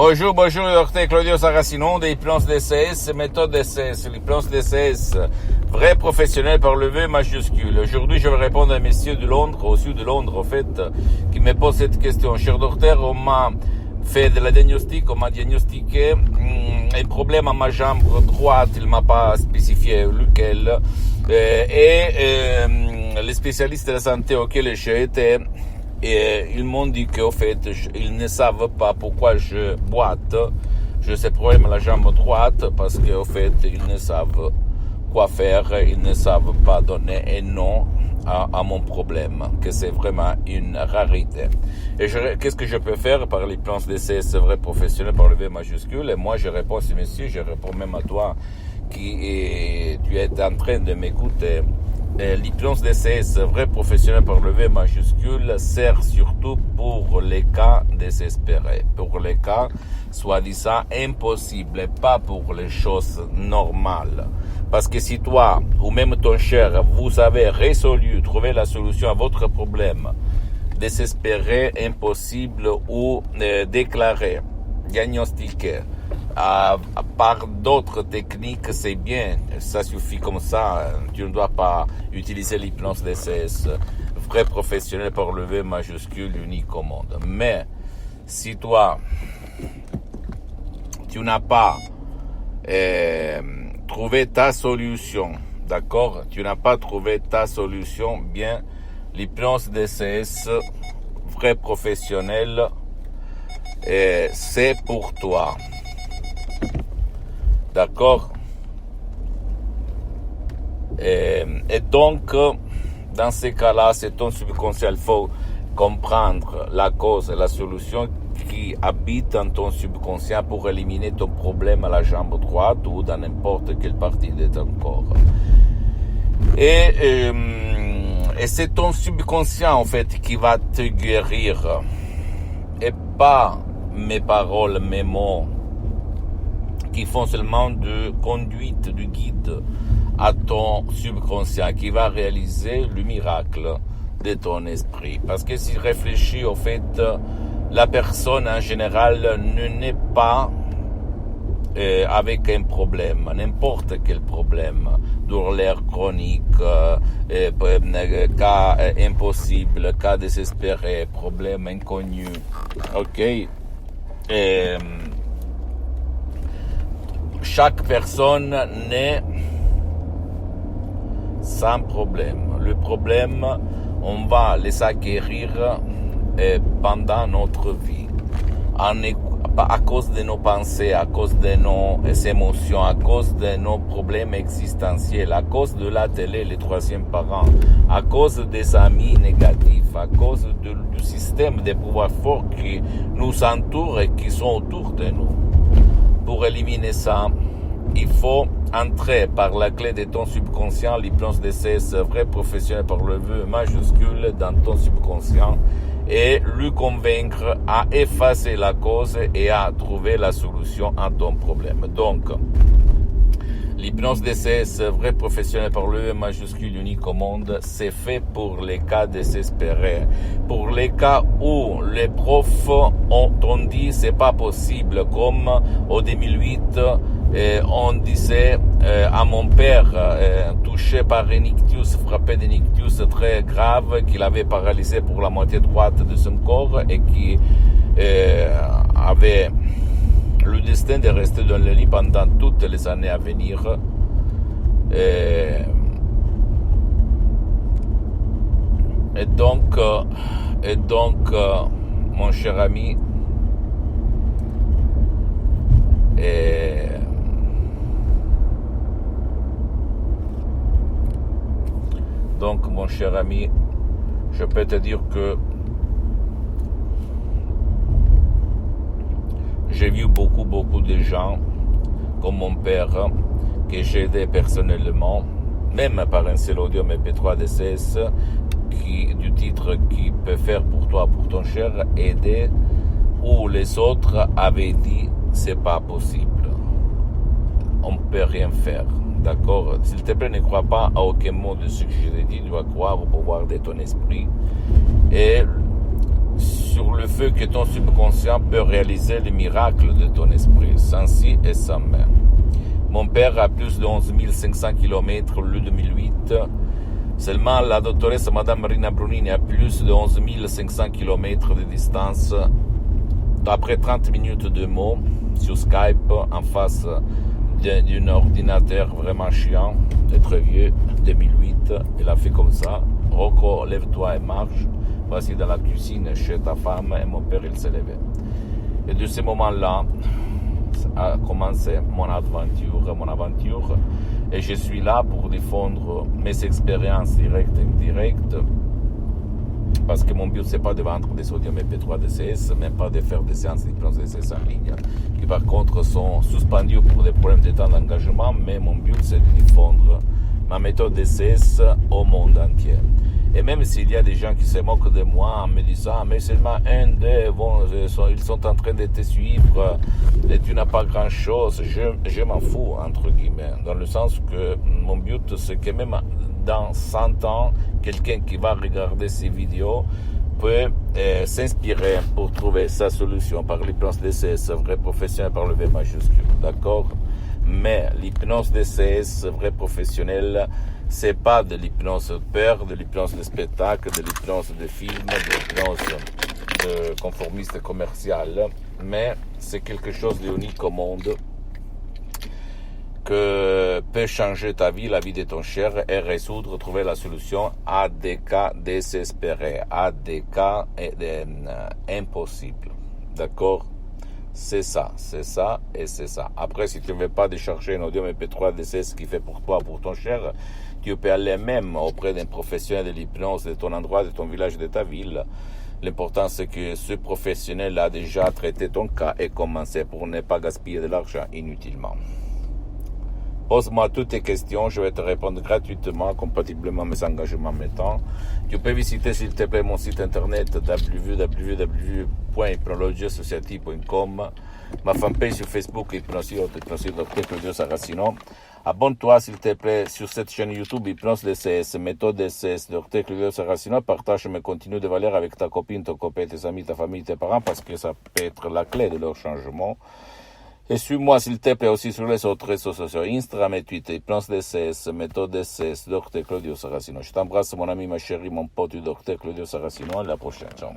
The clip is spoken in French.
Bonjour, docteur Claudio Saracino de Hypnose DCS, méthode DCS, l'hypnose DCS, vrai professionnel par le V majuscule. Aujourd'hui, je vais répondre à un monsieur de Londres, au sud de Londres, en fait, qui me pose cette question. Cher docteur, on m'a fait de la diagnostic, on m'a diagnostiqué un problème à ma jambe droite, il m'a pas spécifié lequel, les spécialistes de la santé auxquels j'ai été, et ils m'ont dit qu'au fait, ils ne savent pas pourquoi je boite. J'ai ce problème à la jambe droite parce qu'au fait, ils ne savent quoi faire. Ils ne savent pas donner un nom à mon problème, que c'est vraiment une rarité. Et qu'est-ce que je peux faire par l'hypnose DCS vrai professionnel par le V majuscule? Et moi, je réponds à ce monsieur, je réponds même à toi qui tu es en train de m'écouter. L'hypnose DCS vrai professionnel par le V majuscule sert surtout pour les cas désespérés, pour les cas soi-disant impossibles, pas pour les choses normales. Parce que si toi ou même ton cher, vous avez résolu, trouvé la solution à votre problème désespéré, impossible ou déclaré, diagnostiqué, par d'autres techniques, c'est bien, ça suffit comme ça, tu ne dois pas utiliser l'hypnose DCS, vrai professionnel par le V majuscule, unique au monde. Mais, si toi, tu n'as pas trouvé ta solution, d'accord, tu n'as pas trouvé ta solution, bien, l'hypnose DCS, vrai professionnel, c'est pour toi. D'accord? Et donc, dans ces cas-là, c'est ton subconscient. Il faut comprendre la cause et la solution qui habite dans ton subconscient pour éliminer ton problème à la jambe droite ou dans n'importe quelle partie de ton corps. Et c'est ton subconscient, en fait, qui va te guérir. Et pas mes paroles, mes mots, qui font seulement de conduite, de guide à ton subconscient, qui va réaliser le miracle de ton esprit. Parce que si réfléchis, au fait, la personne en général n'est pas avec un problème, n'importe quel problème, douleur chronique, cas impossible, cas désespéré, problème inconnu, ok? Chaque personne naît sans problème. Le problème, on va les acquérir pendant notre vie. À cause de nos pensées, à cause de nos émotions, à cause de nos problèmes existentiels, à cause de la télé, les troisième parents, à cause des amis négatifs, à cause du système de pouvoir fort qui nous entoure et qui sont autour de nous. Pour éliminer ça, il faut entrer par la clé de ton subconscient, l'hypnose DCS vrai professionnel par le V majuscule dans ton subconscient et lui convaincre à effacer la cause et à trouver la solution à ton problème. Donc, l'hypnose DCS vrai professionnel par le V majuscule unique au monde, c'est fait pour les cas désespérés. Pour les cas où les profs ont dit c'est pas possible, comme au 2008, on disait à mon père, touché par un ictus, frappé d'un ictus très grave, qu'il avait paralysé pour la moitié droite de son corps et qui avait le destin de rester dans le lit pendant toutes les années à venir. Et donc, mon cher ami, je peux te dire que j'ai vu beaucoup de gens, comme mon père, que j'ai aidé personnellement, même par un seul audio MP3 DCS, du titre qui peut faire pour toi, pour ton cher, aider, où les autres avaient dit c'est pas possible, on peut rien faire. D'accord? S'il te plaît, ne crois pas à aucun mot de ce que je t'ai dit, tu dois croire au pouvoir de ton esprit. Et sur le feu que ton subconscient peut réaliser le miracle de ton esprit, sans si et sans mais. Mon père a plus de 11 500 km le 2008. Seulement, la doctoresse Madame Marina Brunini a plus de 11 500 km de distance. Après 30 minutes de mots sur Skype, en face d'un ordinateur vraiment chiant, très vieux, 2008, elle a fait comme ça. Rocco, lève-toi et marche. Voici dans la cuisine chez ta femme, et mon père, il s'est levé. Et de ce moment-là, a commencé mon aventure, et je suis là pour défendre mes expériences directes et indirectes, parce que mon but c'est pas de vendre des sodium MP3 DCS, même pas de faire des séances d'hypnose DCS en ligne, qui par contre sont suspendues pour des problèmes de temps d'engagement, mais mon but c'est de défendre ma méthode DCS au monde entier. Et même s'il y a des gens qui se moquent de moi en me disant mais seulement un d'eux, ils sont en train de te suivre et tu n'as pas grand chose, je m'en fous, entre guillemets, dans le sens que mon but c'est que même dans 100 ans, quelqu'un qui va regarder ces vidéos peut s'inspirer pour trouver sa solution par l'hypnose DCS vrai professionnel par le V majuscule, d'accord? Mais l'hypnose DCS vrai professionnel, c'est pas de l'hypnose peur, de l'hypnose de spectacle, de l'hypnose de film, de l'hypnose de conformiste commercial, mais c'est quelque chose d'unique au monde que peut changer ta vie, la vie de ton cher, et résoudre, trouver la solution à des cas désespérés, à des cas impossibles. D'accord? C'est ça et c'est ça. Après, si tu ne veux pas décharger un audio MP3 DCS qui fait pour toi, pour ton cher, tu peux aller même auprès d'un professionnel de l'hypnose de ton endroit, de ton village, de ta ville. L'important, c'est que ce professionnel a déjà traité ton cas et commencé pour ne pas gaspiller de l'argent inutilement. Pose-moi toutes tes questions, je vais te répondre gratuitement, compatiblement à mes engagements mettant. Tu peux visiter, s'il te plaît, mon site internet www.hypnologieassociative.com, ma fanpage sur Facebook, Hypnose Dr Claudio Saracino. Abonne-toi, s'il te plaît, sur cette chaîne YouTube, Hypnose DCS, méthode DCS, Dr Claudio Saracino. Partage mes contenus de valeur avec ta copine, ton copain, tes amis, ta famille, tes parents, parce que ça peut être la clé de leur changement. Et suis-moi, s'il te plaît, aussi sur les autres réseaux sociaux, Instagram et Twitter, Hypnose DCS, méthode DCS, Dr Claudio Saracino. Je t'embrasse, mon ami, ma chérie, mon pote, Dr Claudio Saracino. À la prochaine. Ciao.